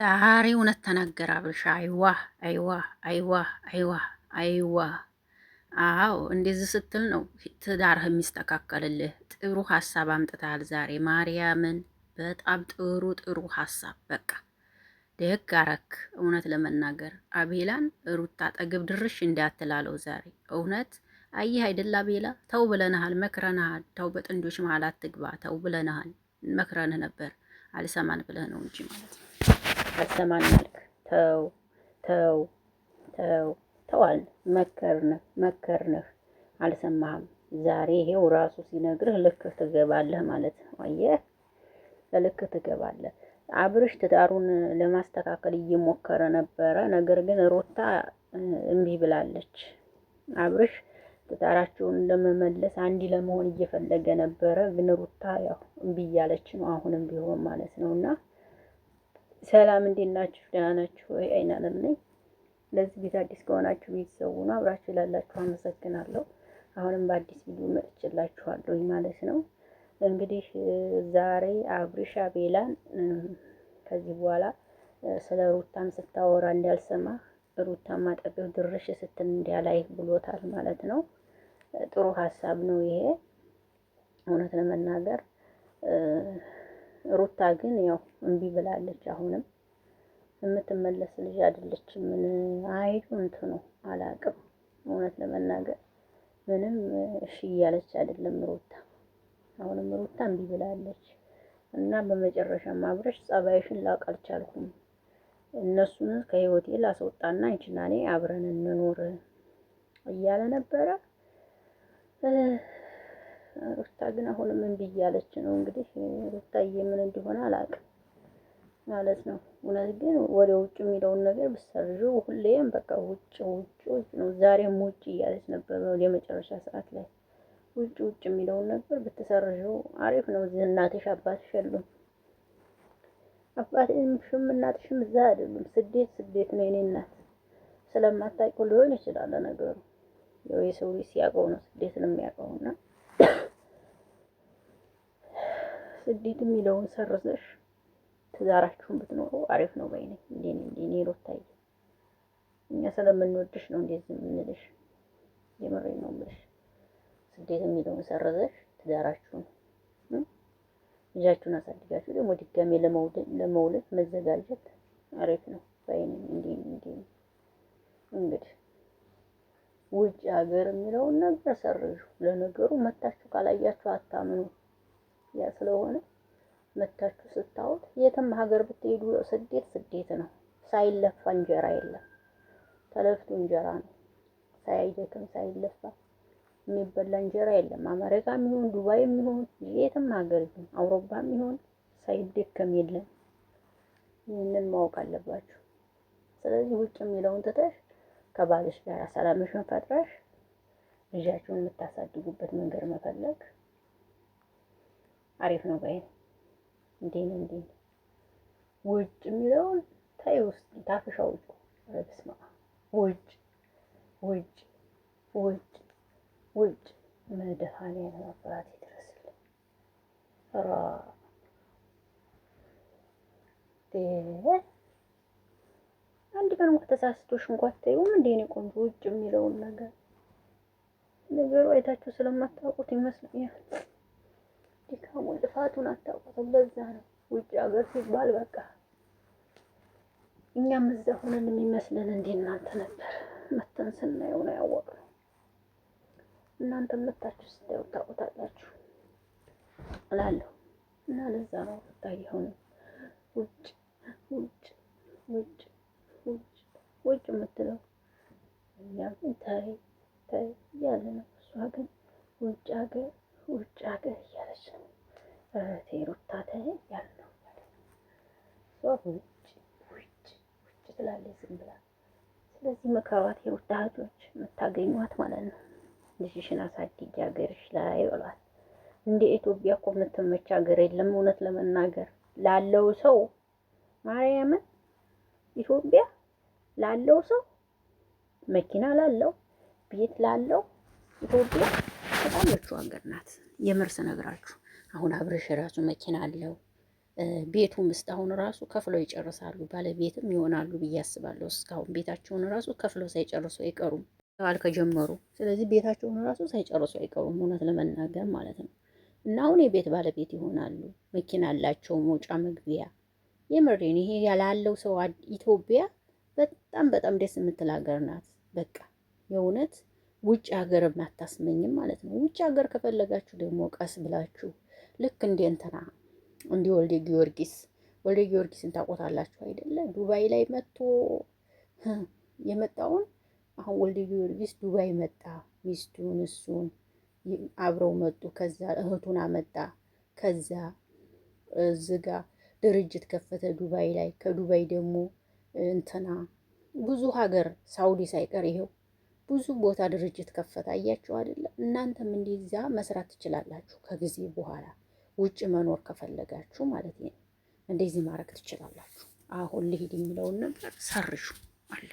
ዛሬ እውነት ተናገረ አብርሽ። አይዋ አይዋ አይዋ አይዋ አይዋ። አዎ እንደዚህ ስትል ነው ትዳርህ የሚስተካከልልህ። ጥሩ ሀሳብ አምጥተሃል ዛሬ ማርያምን። በጣም ጥሩ ሀሳብ። በቃ ደግ አረክ። እውነት ለመናገር አቤላን ሩታ አጠገብ ድርሽ እንዳትላለው ዛሬ። እውነት አየህ አይደል አቤላ፣ ተው ብለንሃል፣ መክረንሃል። ተው በጥንዶች መሀል አትግባ፣ ተው ብለንሃል፣ መክረንህ ነበር። አልሰማን ብለህ ነው እንጂ ማለት ነው። አልሰማን አልክ። ተው ተው ተው ተዋል። መከርንህ አልሰማህም። ዛሬ ይሄው ራሱ ሲነግርህ ልክህ ትገባለህ ማለት ነው። አየህ ልክህ ትገባለህ። አብርሽ ትዳሩን ለማስተካከል እየሞከረ ነበረ። ነገር ግን ሩታ እምቢ ብላለች። አብርሽ ትዳራቸውን ለመመለስ አንድ ለመሆን እየፈለገ ነበረ። ግን ሩታ ያው እምቢ እያለች ነው አሁንም ቢሆን ማለት ነውና ሰላም እንዴት ናችሁ? ደህና ናችሁ ወይ? አይናለም ነኝ። ለዚህ ቤት አዲስ ከሆናችሁ ቤተሰቡ ነው። አብራችሁ ላላችሁ አመሰግናለሁ። አሁንም በአዲስ ቪዲዮ መጥቼላችኋለሁ ማለት ነው። እንግዲህ ዛሬ አብርሽ አቤላን ከዚህ በኋላ ስለ ሩታም ስታወራ እንዳልሰማ ሩታም አጠገብ ድርሽ ስትል እንዲያላይ ብሎታል ማለት ነው። ጥሩ ሀሳብ ነው ይሄ እውነት ለመናገር ሩታ ግን ያው እምቢ ብላለች። አሁንም የምትመለስ ልጅ አይደለችም። ምን አይቱ እንትኑ አላቅም። እውነት ለመናገር ምንም እሺ እያለች አይደለም ሩታ። አሁንም ሩታ እምቢ ብላለች እና በመጨረሻም አብረሽ ጸባይሽን ላውቅ አልቻልኩም፣ እነሱን ከህይወቴ ላስወጣና አንቺና እኔ አብረን እንኖር እያለ ነበረ። ሩታ ግን አሁንም እምቢ እያለች ነው። እንግዲህ ሩታዬ ምን እንደሆነ አላውቅም ማለት ነው። እውነት ግን ወደ ውጭ የሚለውን ነገር ብትሰርዥው፣ ሁሌም በቃ ውጭ ነው። ዛሬም ውጭ እያለች ነበር ወደ መጨረሻ ሰዓት ላይ። ውጭ የሚለውን ነገር ብትሰርዥው አሪፍ ነው። እዚህ እናትሽ አባትሽ የሉም። አባትሽም እናትሽም እዛ አይደሉም። ስደት ነው የኔ እናት። ስለማታውቂው ሊሆን ይችላል ነገሩ። ያው የሰው ልጅ ሲያውቀው ነው ስደትን የሚያውቀውና ስደት የሚለውን ሰርዘሽ ትዳራችሁን ብትኖሩ አሪፍ ነው ባይ ነኝ። እንደኔ ሩታዬ፣ እኛ ስለምንወድሽ ነው እንደዚህ የምንልሽ። የምሬን ነው የምልሽ። ስደት የሚለውን ሰርዘሽ ትዳራችሁን ልጃችሁን አሳድጋችሁ ደግሞ ድጋሜ ለመውለድ መዘጋጀት አሪፍ ነው ባይ ነኝ። እንግዲህ ውጭ ሀገር የሚለውን ነገር ሰርዙ። ለነገሩ መታችሁ ካላያችሁ አታምኑ። ያ ስለሆነ መታችሁ ስታውት የትም ሀገር ብትሄዱ ስደት ነው። ሳይለፋ እንጀራ የለም። ተለፍቶ እንጀራ ነው። ሳይደክም ሳይለፋ የሚበላ እንጀራ የለም። አሜሪካም ይሁን ዱባይም ይሁን የትም ሀገር ይሁን አውሮፓም ይሁን ሳይደከም የለም። ይህንን ማወቅ አለባችሁ። ስለዚህ ውጭ የሚለውን ትተሽ ከባልሽ ጋር ሰላምሽን ፈጥረሽ ልጃችሁን የምታሳድጉበት መንገድ መፈለግ አሪፍ ነው ባይ። እንዴ ውጭ የሚለውን ታይ ውስጥ ታፍሻው ረብስማ ውጭ መድኃኒዓለም አባቴ ድረስልኝ። አንድ ቀን እንኳን ተሳስቶሽ እንኳን ታዩም እንዴ ነው ቆንጆ ውጭ የሚለውን ነገሩ አይታችሁ ስለማታውቁት ይመስለኛል። ድካሙን ልፋቱን አታውቁትም። በዛ ነው ውጭ ሀገር ሲባል በቃ እኛም እዛ ሆነን የሚመስለን እንዴ እናንተ ነበር። መተን ስናየው ነው ያወቅነው። እናንተ መታችሁ ስታዩ ታውቁታላችሁ እላለሁ። እና ለዛ ነው ታየው ነው ውጭ የምትለው። እኛ ግን ታይ እያለ ነው። እሷ ግን ውጭ ሀገር እያለች ነው። ሩታ ታይ እያለ ነው። እሷ ውጭ ትላለች ዝም ብላ። ስለዚህ መከሯት የሩታ እህቶች የምታገኟት ማለት ነው። ልጅሽን አሳድጊ ሀገርሽ ላይ ብሏል። እንደ ኢትዮጵያ እኮ የምትመች ሀገር የለም። እውነት ለመናገር ላለው ሰው ማርያምን ኢትዮጵያ ላለው ሰው መኪና ላለው ቤት ላለው ኢትዮጵያ በጣም ምቹ ሀገር ናት። የምር ስነግራችሁ አሁን አብርሽ ራሱ መኪና አለው፣ ቤቱም እስካሁን ራሱ ከፍለው ይጨርሳሉ፣ ባለቤትም ይሆናሉ ብዬ አስባለሁ። እስካሁን ቤታቸውን ራሱ ከፍለው ሳይጨርሱ አይቀሩም ከጀመሩ። ስለዚህ ቤታቸውን ራሱ ሳይጨርሱ አይቀሩም፣ እውነት ለመናገር ማለት ነው። እና አሁን የቤት ባለቤት ይሆናሉ። መኪና አላቸው፣ መውጫ መግቢያ። የምሬን ይሄ ያላለው ሰው ኢትዮጵያ በጣም በጣም ደስ የምትል ሀገር ናት። በቃ የእውነት ውጭ ሀገር አታስመኝም ማለት ነው። ውጭ ሀገር ከፈለጋችሁ ደግሞ ቀስ ብላችሁ ልክ እንደ እንትና እንደ ወልደ ጊዮርጊስን ታቆታላችሁ አይደለ? ዱባይ ላይ መጥቶ የመጣውን አሁን ወልደ ጊዮርጊስ ዱባይ መጣ፣ ሚስቱን እሱን አብረው መጡ። ከዛ እህቱን አመጣ። ከዛ እዝጋ ድርጅት ከፈተ ዱባይ ላይ። ከዱባይ ደግሞ እንትና ብዙ ሀገር ሳውዲ ሳይቀር ይሄው ብዙ ቦታ ድርጅት ከፈተ። አያችሁ አይደለ? እናንተም እንደዛ መስራት ትችላላችሁ። ከጊዜ በኋላ ውጭ መኖር ከፈለጋችሁ ማለት ነው። እንደዚህ ማድረግ ትችላላችሁ። አሁን ልሂድ የሚለውን ነገር ሰርሹ አለ።